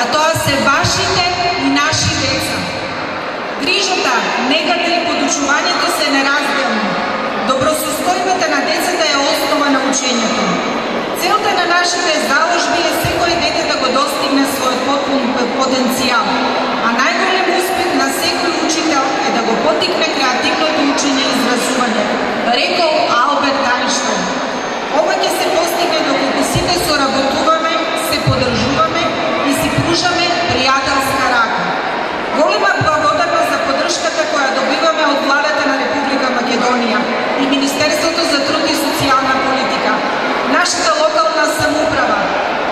а тоа се вашите и наши деца. Грижата, негата и подучувањето се неразделни. Добросостојбата на децата е основа на учењето. Целта на нашите заложби е секој дете да го достигне својот потпун потенцијал, а најголем успех на секој учител е да го поттикне креативното учење и изразување, рекол Алберт Ајнштајн. Ова ќе се постигне доколку сите соработуваме, се поддржуваме и си пружаме пријателска рака. Голема благодарност за поддршката која добиваме од владата на Република Македонија и Министерството за труд и социјална политика, нашата локална самоуправа,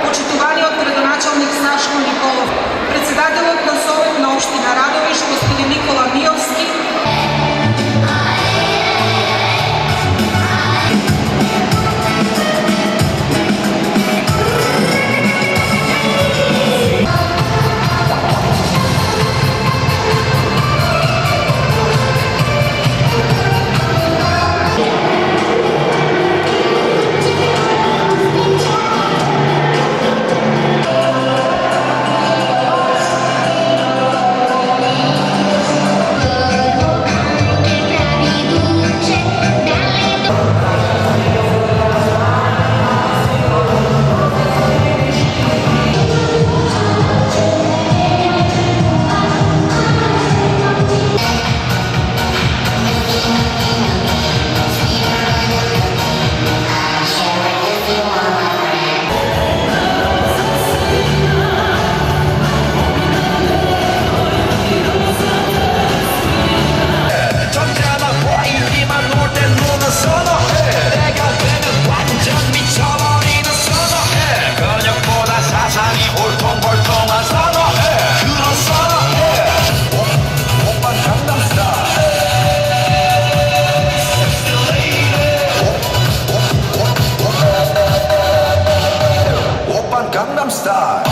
почитуваниот градоначалник Сашко Николов, председателот на Совет на општина Радовиш господин Никола Миовски, Gangnam Style.